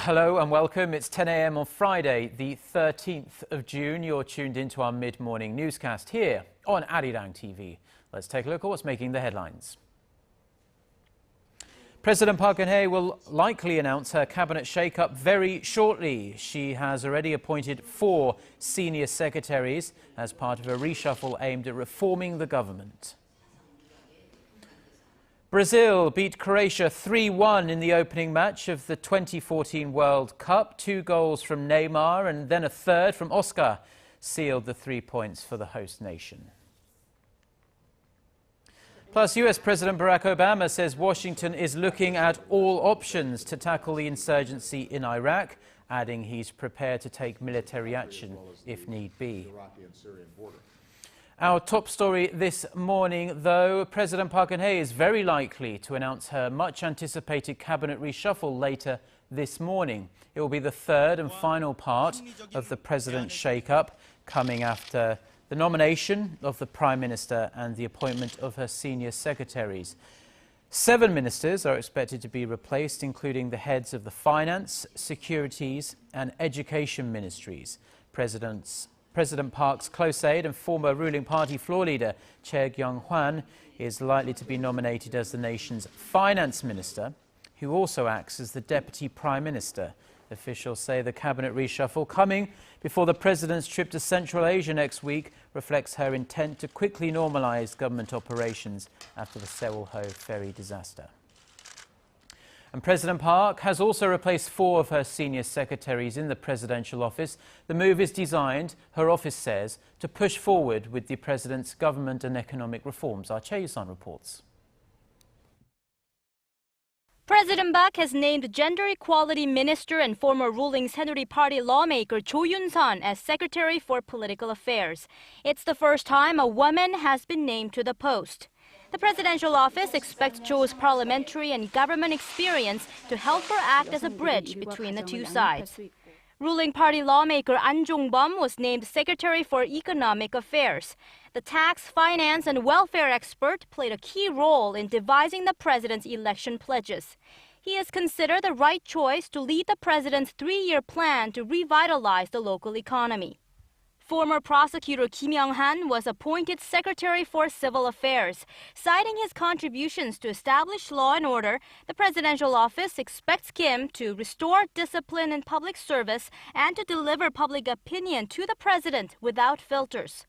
Hello and welcome. It's 10 a.m. on Friday, the 13th of June. You're tuned into our mid-morning newscast here on ARIRANG TV. Let's take a look at what's making the headlines. President Park Geun-hye will likely announce her cabinet shake-up very shortly. She has already appointed 4 senior secretaries as part of a reshuffle aimed at reforming the government. Brazil beat Croatia 3-1 in the opening match of the 2014 World Cup. 2 goals from Neymar and then a third from Oscar sealed the 3 points for the host nation. Plus, US President Barack Obama says Washington is looking at all options to tackle the insurgency in Iraq, adding he's prepared to take military action if need be. Our top story this morning, though, President Park Geun-hye is very likely to announce her much-anticipated cabinet reshuffle later this morning. It will be the third and final part of the president's shake-up, coming after the nomination of the Prime Minister and the appointment of her senior secretaries. 7 ministers are expected to be replaced, including the heads of the Finance, Securities and Education ministries. President Park's close aide and former ruling party floor leader Choi Kyung-hwan is likely to be nominated as the nation's finance minister, who also acts as the deputy prime minister. Officials say the cabinet reshuffle, coming before the president's trip to Central Asia next week, reflects her intent to quickly normalize government operations after the Sewol-ho ferry disaster. And President Park has also replaced 4 of her senior secretaries in the presidential office. The move is designed, her office says, to push forward with the president's government and economic reforms. Our Choi Kyung-hwan reports. President Park has named Gender Equality Minister and former ruling Saenuri Party lawmaker Cho Yun-sun as Secretary for Political Affairs. It's the first time a woman has been named to the post. The presidential office expects Cho's parliamentary and government experience to help her act as a bridge between the two sides. Ruling party lawmaker An Jong-bum was named Secretary for Economic Affairs. The tax, finance, and welfare expert played a key role in devising the president's election pledges. He is considered the right choice to lead the president's 3-year plan to revitalize the local economy. Former prosecutor Kim Young-han was appointed Secretary for Civil Affairs. Citing his contributions to establish law and order, the presidential office expects Kim to restore discipline in public service and to deliver public opinion to the president without filters.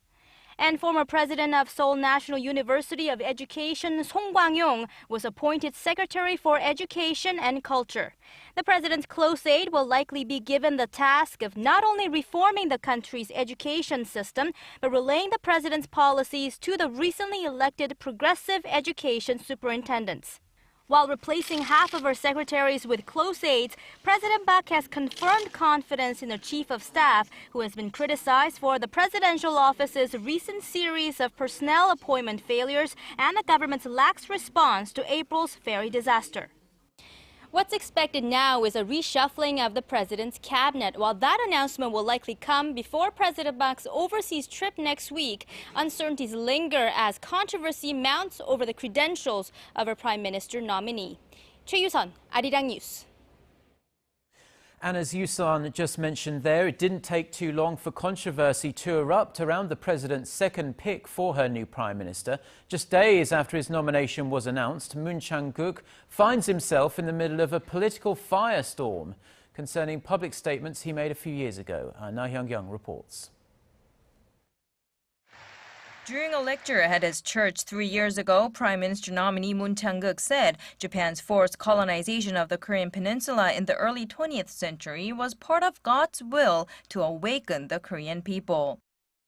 And former president of Seoul National University of Education Song Kwang-yong was appointed Secretary for Education and Culture. The president's close aide will likely be given the task of not only reforming the country's education system, but relaying the president's policies to the recently elected progressive education superintendents. While replacing half of her secretaries with close aides, President Park has confirmed confidence in her chief of staff, who has been criticized for the presidential office's recent series of personnel appointment failures and the government's lax response to April's ferry disaster. What's expected now is a reshuffling of the president's cabinet. While that announcement will likely come before President Park's overseas trip next week, uncertainties linger as controversy mounts over the credentials of her prime minister nominee. Choi Kyung-hwan, ARIRANG News. And as Yusan just mentioned there, it didn't take too long for controversy to erupt around the president's second pick for her new prime minister. Just days after his nomination was announced, Moon Chang-guk finds himself in the middle of a political firestorm concerning public statements he made a few years ago. Na Hyung-kyung reports. During a lecture at his church 3 years ago, Prime Minister nominee Moon Chang-guk said Japan's forced colonization of the Korean peninsula in the early 20th century was part of God's will to awaken the Korean people.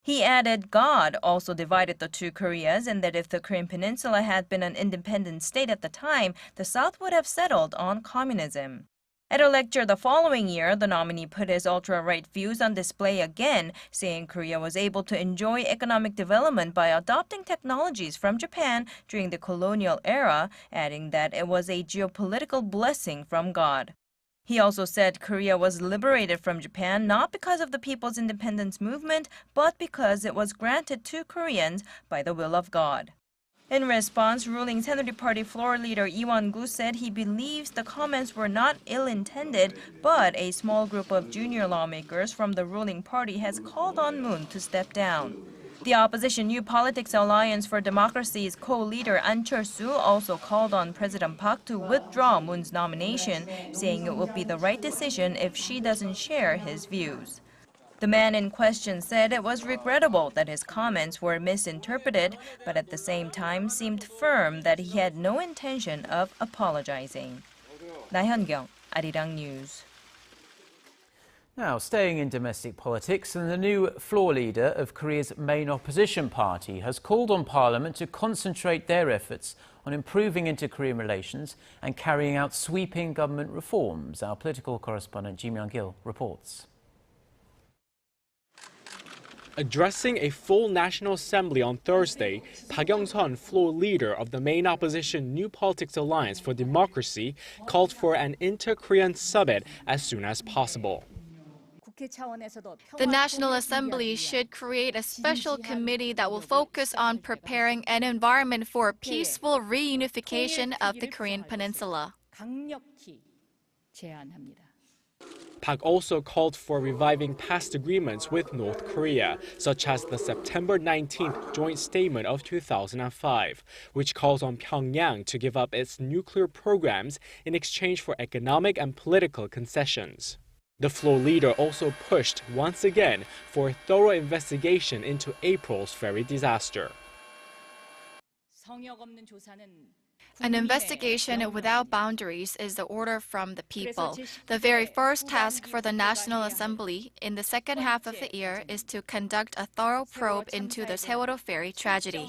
He added God also divided the 2 Koreas and that if the Korean peninsula had been an independent state at the time, the South would have settled on communism. At a lecture the following year, the nominee put his ultra-right views on display again, saying Korea was able to enjoy economic development by adopting technologies from Japan during the colonial era, adding that it was a geopolitical blessing from God. He also said Korea was liberated from Japan not because of the people's independence movement, but because it was granted to Koreans by the will of God. In response, ruling Saenuri Party floor leader Lee Won-gu said he believes the comments were not ill-intended, but a small group of junior lawmakers from the ruling party has called on Moon to step down. The opposition New Politics Alliance for Democracy's co-leader An Chol-soo also called on President Park to withdraw Moon's nomination, saying it would be the right decision if she doesn't share his views. The man in question said it was regrettable that his comments were misinterpreted, but at the same time seemed firm that he had no intention of apologizing. 나현경, 아리랑 뉴스. Now, staying in domestic politics, and the new floor leader of Korea's main opposition party has called on Parliament to concentrate their efforts on improving inter-Korean relations and carrying out sweeping government reforms. Our political correspondent Ji Myung-gil reports. Addressing a full National Assembly on Thursday, Park Geun-hye, floor leader of the main opposition New Politics Alliance for Democracy, called for an inter-Korean summit as soon as possible. The National Assembly should create a special committee that will focus on preparing an environment for peaceful reunification of the Korean Peninsula. Park also called for reviving past agreements with North Korea, such as the September 19th joint statement of 2005, which calls on Pyongyang to give up its nuclear programs in exchange for economic and political concessions. The floor leader also pushed once again for a thorough investigation into April's ferry disaster. An investigation without boundaries is the order from the people. The very first task for the National Assembly in the second half of the year is to conduct a thorough probe into the Sewol-ho ferry tragedy.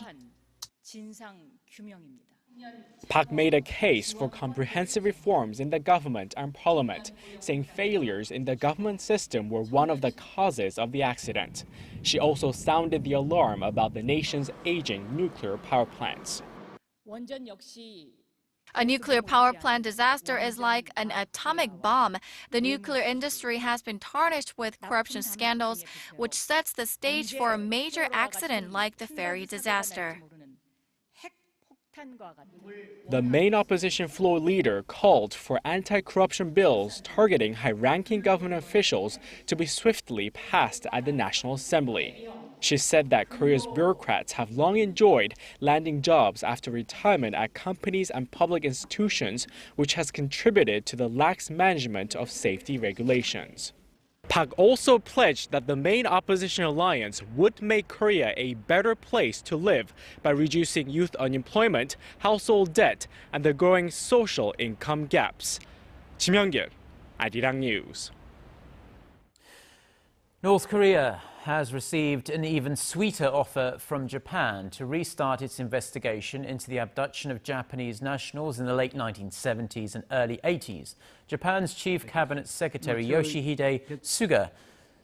Park made a case for comprehensive reforms in the government and parliament, saying failures in the government system were one of the causes of the accident. She also sounded the alarm about the nation's aging nuclear power plants. A nuclear power plant disaster is like an atomic bomb. The nuclear industry has been tarnished with corruption scandals, which sets the stage for a major accident like the ferry disaster. The main opposition floor leader called for anti-corruption bills targeting high-ranking government officials to be swiftly passed at the National Assembly. She said that Korea's bureaucrats have long enjoyed landing jobs after retirement at companies and public institutions, which has contributed to the lax management of safety regulations. Park also pledged that the main opposition alliance would make Korea a better place to live by reducing youth unemployment, household debt, and the growing social income gaps. Ji Myung-gil, ARIRANG News. North Korea has received an even sweeter offer from Japan to restart its investigation into the abduction of Japanese nationals in the late 1970s and early 80s. Japan's Chief Cabinet Secretary Yoshihide Suga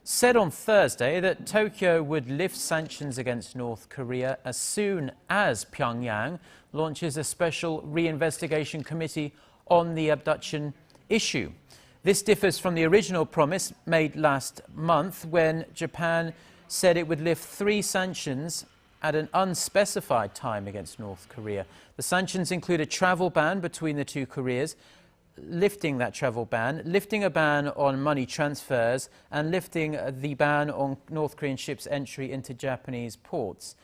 said on Thursday that Tokyo would lift sanctions against North Korea as soon as Pyongyang launches a special reinvestigation committee on the abduction issue. This differs from the original promise made last month when Japan said it would lift 3 sanctions at an unspecified time against North Korea. The sanctions include a travel ban between the two Koreas, lifting that travel ban, lifting a ban on money transfers, and lifting the ban on North Korean ships' entry into Japanese ports.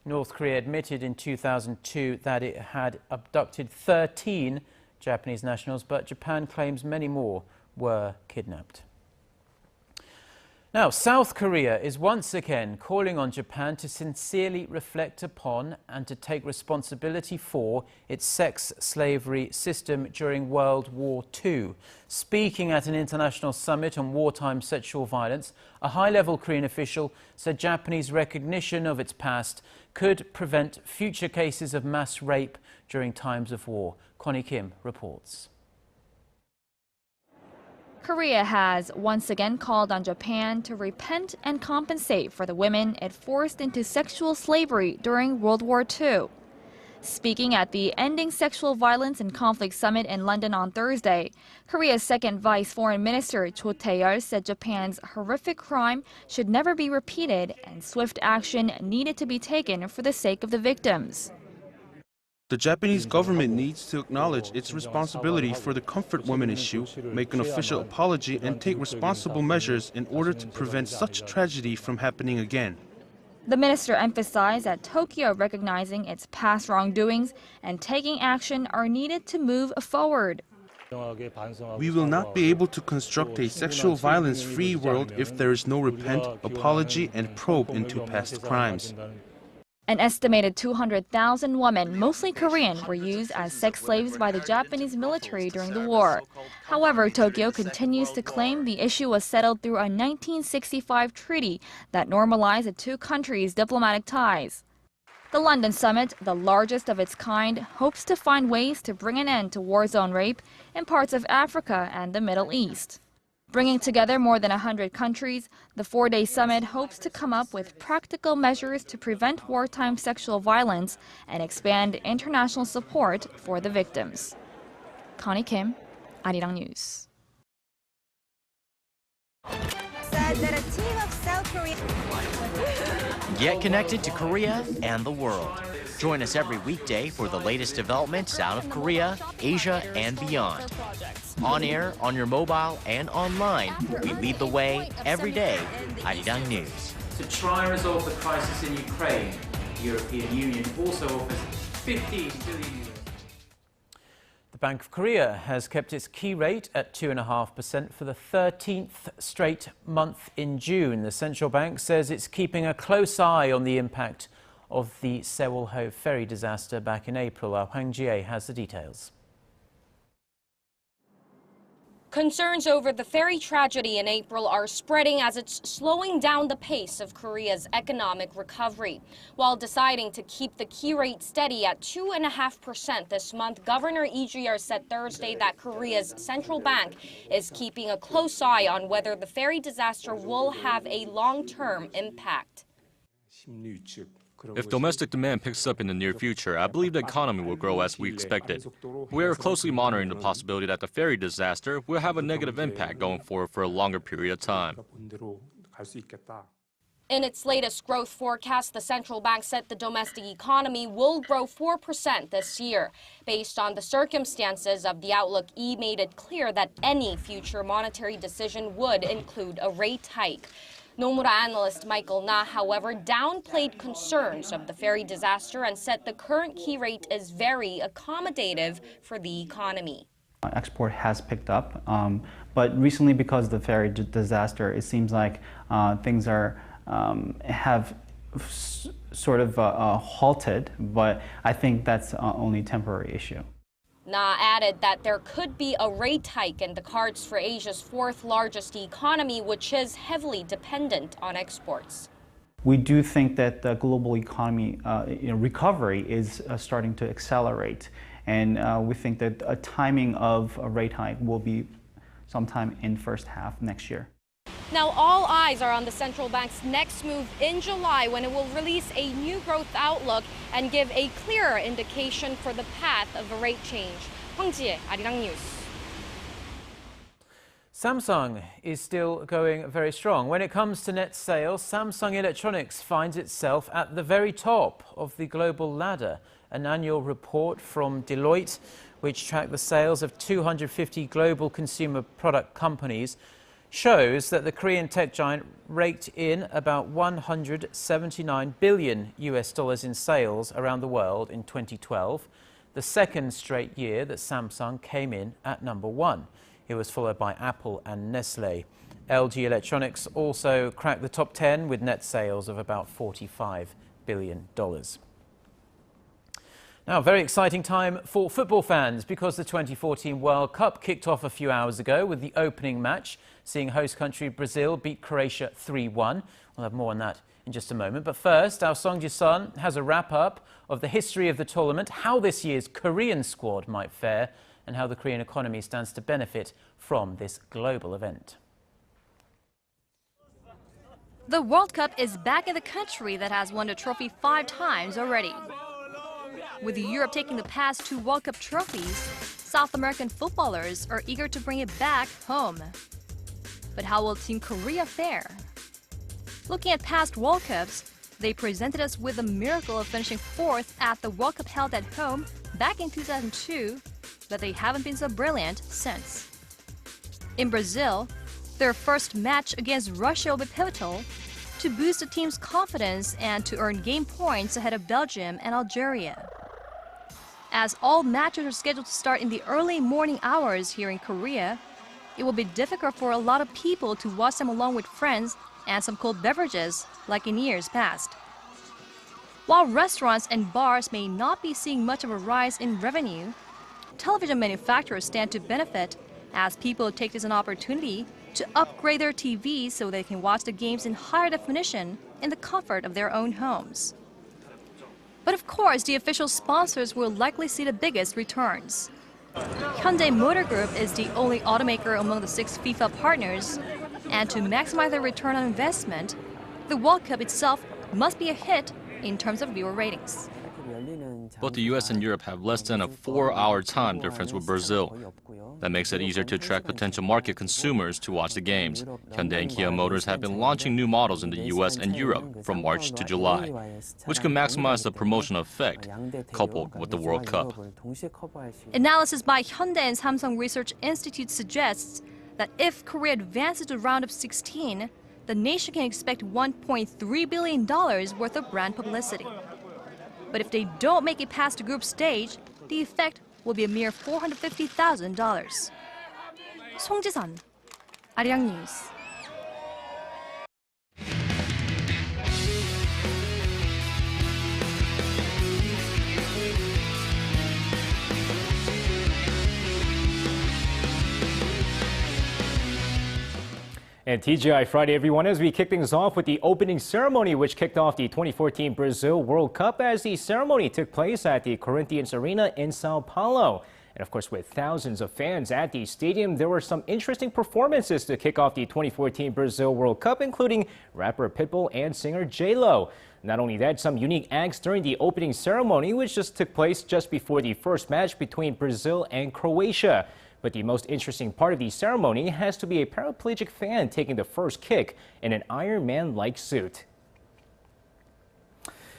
North Korea admitted in 2002 that it had abducted 13 Japanese nationals, but Japan claims many more were kidnapped. Now, South Korea is once again calling on Japan to sincerely reflect upon and to take responsibility for its sex slavery system during World War II. Speaking at an international summit on wartime sexual violence, a high-level Korean official said Japanese recognition of its past could prevent future cases of mass rape during times of war. Connie Kim reports. Korea has once again called on Japan to repent and compensate for the women it forced into sexual slavery during World War II. Speaking at the Ending Sexual Violence and Conflict Summit in London on Thursday, Korea's second Vice Foreign Minister Cho Tae-yeol said Japan's horrific crime should never be repeated and swift action needed to be taken for the sake of the victims. The Japanese government needs to acknowledge its responsibility for the comfort women issue, make an official apology, and take responsible measures in order to prevent such tragedy from happening again. The minister emphasized that Tokyo recognizing its past wrongdoings and taking action are needed to move forward. We will not be able to construct a sexual violence-free world if there is no repent, apology, and probe into past crimes. An estimated 200,000 women, mostly Korean, were used as sex slaves by the Japanese military during the war. However, Tokyo continues to claim the issue was settled through a 1965 treaty that normalized the two countries' diplomatic ties. The London summit, the largest of its kind, hopes to find ways to bring an end to war zone rape in parts of Africa and the Middle East. Bringing together more than 100 countries, the four-day summit hopes to come up with practical measures to prevent wartime sexual violence and expand international support for the victims. Connie Kim, ARIRANG News. Said that a team of South Korean... Get connected to Korea and the world. Join us every weekday for the latest developments out of Korea, Asia, and beyond. On air, on your mobile, and online, we lead the way every day. ARIRANG News. To try and resolve the crisis in Ukraine, the European Union also offers 15 billion. The Bank of Korea has kept its key rate at 2.5% for the 13th straight month in June. The central bank says it's keeping a close eye on the impact of the Sewol-ho ferry disaster back in April. Our Park Geun-hye has the details. Concerns over the ferry tragedy in April are spreading as it's slowing down the pace of Korea's economic recovery. While deciding to keep the key rate steady at 2.5% this month, Governor Lee Ju-yeol said Thursday that Korea's central bank is keeping a close eye on whether the ferry disaster will have a long-term impact. If domestic demand picks up in the near future, I believe the economy will grow as we expected. We are closely monitoring the possibility that the ferry disaster will have a negative impact going forward for a longer period of time. In its latest growth forecast, the central bank said the domestic economy will grow 4% this year. Based on the circumstances of the outlook, Lee made it clear that any future monetary decision would include a rate hike. Nomura analyst Michael Na, however, downplayed concerns of the ferry disaster and said the current key rate is very accommodative for the economy. Export has picked up, but recently because of the ferry disaster, it seems like things have sort of halted, but I think that's only a temporary issue. Na added that there could be a rate hike in the cards for Asia's fourth largest economy, which is heavily dependent on exports. We do think that the global economy recovery is starting to accelerate, and we think that a timing of a rate hike will be sometime in first half next year. Now, all eyes are on the central bank's next move in July, when it will release a new growth outlook and give a clearer indication for the path of a rate change. Park Geun-hye, ARIRANG News. Samsung is still going very strong. When it comes to net sales, Samsung Electronics finds itself at the very top of the global ladder. An annual report from Deloitte, which tracked the sales of 250 global consumer product companies, shows that the Korean tech giant raked in about $179 billion in sales around the world in 2012, the second straight year that Samsung came in at number one. It was followed by Apple and Nestle. LG Electronics also cracked the top 10 with net sales of about $45 billion. Now, a very exciting time for football fans because the 2014 World Cup kicked off a few hours ago with the opening match, seeing host country Brazil beat Croatia 3-1. We'll have more on that in just a moment. But first, our Song Ji-sun has a wrap-up of the history of the tournament, how this year's Korean squad might fare, and how the Korean economy stands to benefit from this global event. The World Cup is back in the country that has won the trophy 5 times already. With Europe taking the past 2 World Cup trophies, South American footballers are eager to bring it back home. But how will Team Korea fare? Looking at past World Cups, they presented us with the miracle of finishing 4th at the World Cup held at home back in 2002, but they haven't been so brilliant since. In Brazil, their first match against Russia will be pivotal to boost the team's confidence and to earn game points ahead of Belgium and Algeria. As all matches are scheduled to start in the early morning hours here in Korea, it will be difficult for a lot of people to watch them along with friends and some cold beverages like in years past. While restaurants and bars may not be seeing much of a rise in revenue, television manufacturers stand to benefit as people take this as an opportunity to upgrade their TVs so they can watch the games in higher definition in the comfort of their own homes. But of course, the official sponsors will likely see the biggest returns. Hyundai Motor Group is the only automaker among the 6 FIFA partners, and to maximize their return on investment, the World Cup itself must be a hit in terms of viewer ratings. Both the US and Europe have less than a 4-hour time difference with Brazil. That makes it easier to attract potential market consumers to watch the games. Hyundai and Kia Motors have been launching new models in the US and Europe from March to July, which can maximize the promotional effect, coupled with the World Cup. Analysis by Hyundai and Samsung Research Institute suggests that if Korea advances to round of 16, the nation can expect $1.3 billion worth of brand publicity. But if they don't make it past the group stage, the effect will be a mere $450,000. 송지선, 아리랑 뉴스. And TGI Friday, everyone, as we kick things off with the opening ceremony, which kicked off the 2014 Brazil World Cup, as the ceremony took place at the Corinthians Arena in Sao Paulo. And of course, with thousands of fans at the stadium, there were some interesting performances to kick off the 2014 Brazil World Cup, including rapper Pitbull and singer J-Lo. Not only that, some unique acts during the opening ceremony, which just took place just before the first match between Brazil and Croatia. But the most interesting part of the ceremony has to be a paraplegic fan taking the first kick in an Iron Man-like suit.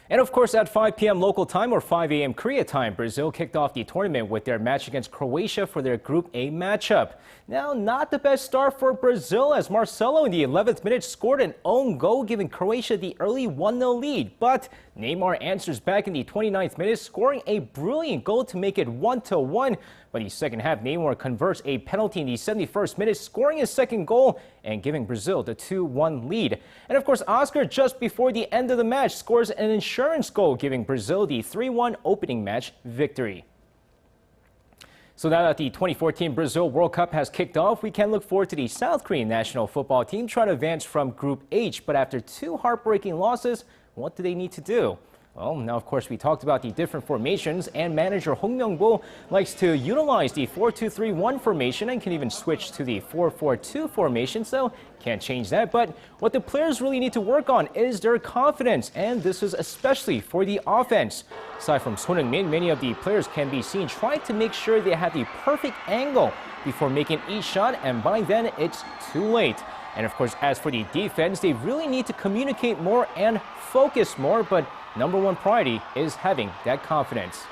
And of course, at 5 p.m. local time or 5 a.m. Korea time, Brazil kicked off the tournament with their match against Croatia for their Group A matchup. Now, not the best start for Brazil, as Marcelo in the 11th minute scored an own goal, giving Croatia the early 1-0 lead. But Neymar answers back in the 29th minute, scoring a brilliant goal to make it 1-1. But the second half, Neymar converts a penalty in the 71st minute, scoring his second goal and giving Brazil the 2-1 lead. And of course, Oscar, just before the end of the match, scores an insurance goal, giving Brazil the 3-1 opening match victory. So now that the 2014 Brazil World Cup has kicked off, we can look forward to the South Korean national football team trying to advance from Group H. But after 2 heartbreaking losses, what do they need to do? Well, now, of course, we talked about the different formations, and manager Hong Myung-bo likes to utilize the 4-2-3-1 formation and can even switch to the 4-4-2 formation, so can't change that. But what the players really need to work on is their confidence, and this is especially for the offense. Aside from Son Heung-min, many of the players can be seen trying to make sure they have the perfect angle before making each shot, and by then it's too late. And of course, as for the defense, they really need to communicate more and focus more, but number one priority is having that confidence.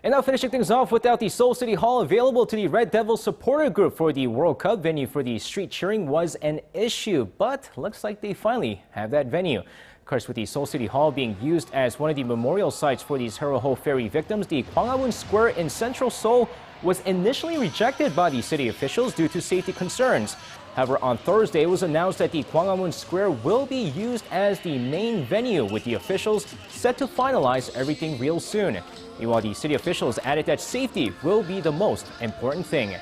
And now finishing things off, without the Seoul City Hall available to the Red Devils supporter group for the World Cup, venue for the street cheering was an issue, but looks like they finally have that venue. Of course, with the Seoul City Hall being used as one of the memorial sites for these Sewol-ho ferry victims, the Gwanghwamun Square in central Seoul was initially rejected by the city officials due to safety concerns. However, on Thursday, it was announced that the Gwanghwamun Square will be used as the main venue, with the officials set to finalize everything real soon. Meanwhile, the city officials added that safety will be the most important thing.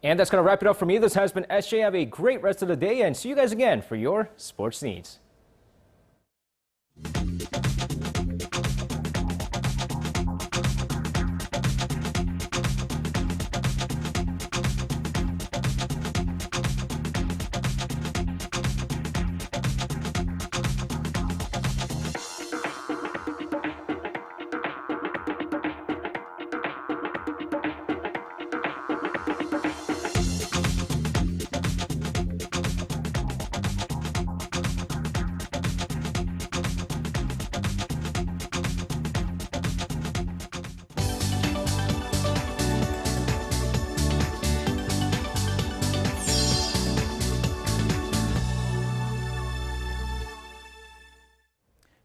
And that's going to wrap it up for me. This has been SJ. Have a great rest of the day, and see you guys again for your sports needs.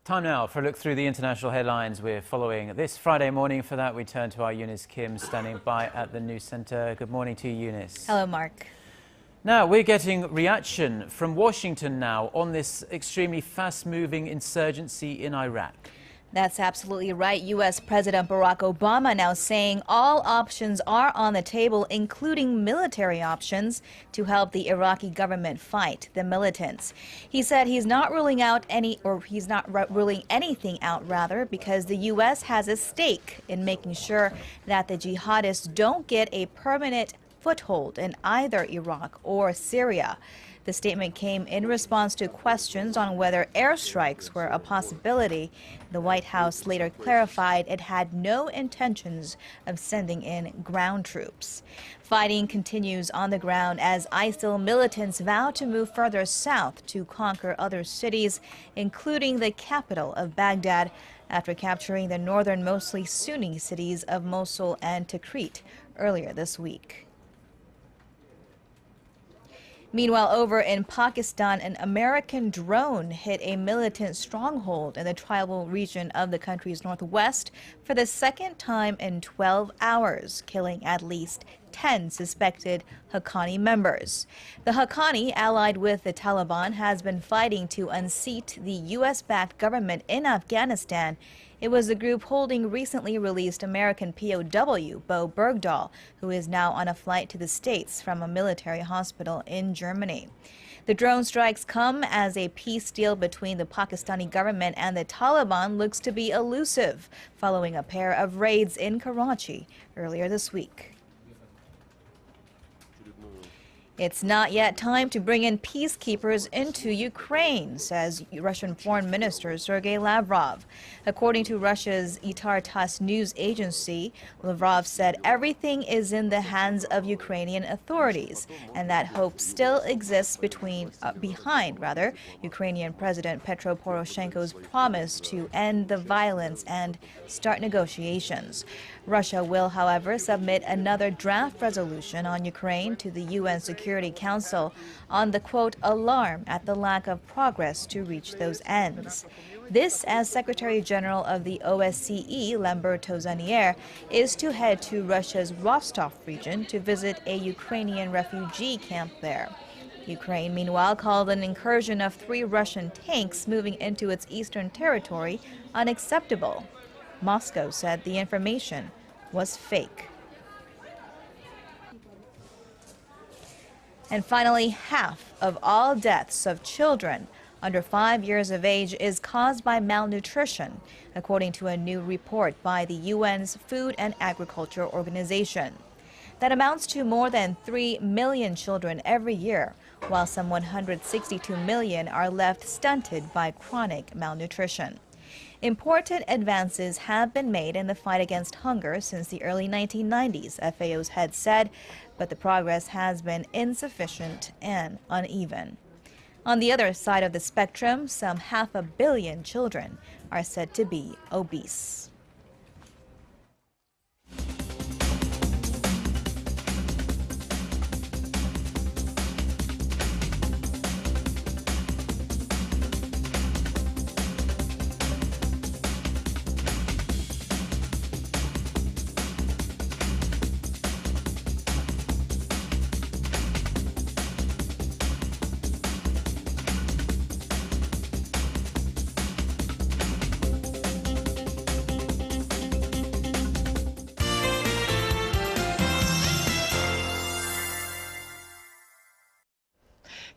Time now for a look through the international headlines we're following this Friday morning. For that, we turn to our Eunice Kim standing by at the news center. Good morning to you, Eunice. Hello, Mark. Now, we're getting reaction from Washington now on this extremely fast-moving insurgency in Iraq. That's absolutely right. U.S. President Barack Obama now saying all options are on the table, including military options, to help the Iraqi government fight the militants. He said he's not ruling anything out, because the U.S. has a stake in making sure that the jihadists don't get a permanent foothold in either Iraq or Syria. The statement came in response to questions on whether airstrikes were a possibility. The White House later clarified it had no intentions of sending in ground troops. Fighting continues on the ground as ISIL militants vow to move further south to conquer other cities, including the capital of Baghdad, after capturing the northern, mostly Sunni cities of Mosul and Tikrit earlier this week. Meanwhile, over in Pakistan, an American drone hit a militant stronghold in the tribal region of the country's northwest for the second time in 12 hours, killing at least 10 suspected Haqqani members. The Haqqani, allied with the Taliban, has been fighting to unseat the U.S.-backed government in Afghanistan. It was the group holding recently released American POW, Bo Bergdahl, who is now on a flight to the States from a military hospital in Germany. The drone strikes come as a peace deal between the Pakistani government and the Taliban looks to be elusive, following a pair of raids in Karachi earlier this week. It's not yet time to bring in peacekeepers into Ukraine, says Russian Foreign Minister Sergei Lavrov. According to Russia's ITAR-TASS news agency, Lavrov said everything is in the hands of Ukrainian authorities and that hope still exists behind Ukrainian President Petro Poroshenko's promise to end the violence and start negotiations. Russia will, however, submit another draft resolution on Ukraine to the UN Security Council on the, quote, alarm at the lack of progress to reach those ends. This as Secretary General of the OSCE, Lambert Tozanier, is to head to Russia's Rostov region to visit a Ukrainian refugee camp there. Ukraine, meanwhile, called an incursion of 3 Russian tanks moving into its eastern territory unacceptable. Moscow said the information was fake. And finally, half of all deaths of children under 5 years of age is caused by malnutrition, according to a new report by the UN's Food and Agriculture Organization. That amounts to more than 3 million children every year, while some 162 million are left stunted by chronic malnutrition. Important advances have been made in the fight against hunger since the early 1990s, FAO's head said, but the progress has been insufficient and uneven. On the other side of the spectrum, some 500 million children are said to be obese.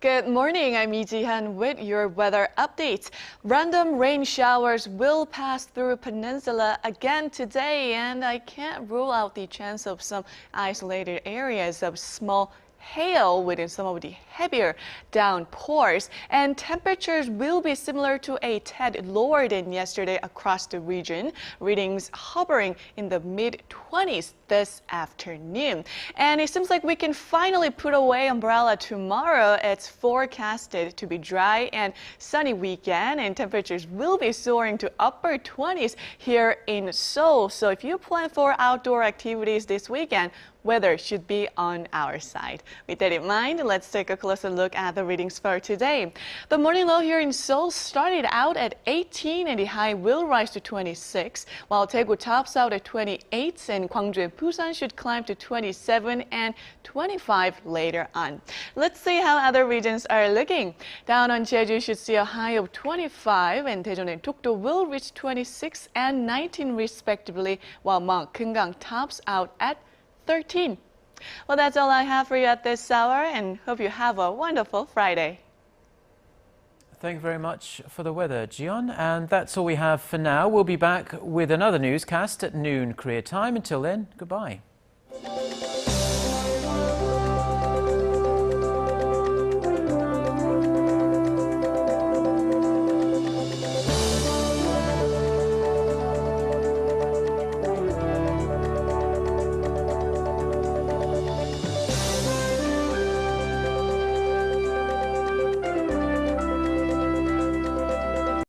Good morning, I'm Lee Ji-han with your weather updates. Random rain showers will pass through Peninsula again today, and I can't rule out the chance of some isolated areas of small hail within some of the heavier downpours, and temperatures will be similar to a tad lower than yesterday across the region, readings hovering in the mid-20s this afternoon. And it seems like we can finally put away umbrella tomorrow. It's forecasted to be dry and sunny weekend, and temperatures will be soaring to upper 20s here in Seoul. So if you plan for outdoor activities this weekend, weather should be on our side. With that in mind, let's take a closer look at the readings for today. The morning low here in Seoul started out at 18 and the high will rise to 26, while Daegu tops out at 28 and Gwangju and Busan should climb to 27 and 25 later on. Let's see how other regions are looking. Down on Jeju should see a high of 25 and Daejeon and Dokdo will reach 26 and 19 respectively, while Mount Keungang tops out at 13. Well, that's all I have for you at this hour, and hope you have a wonderful Friday. Thank you very much for the weather, Jion. And that's all we have for now. We'll be back with another newscast at noon Korea time. Until then, goodbye.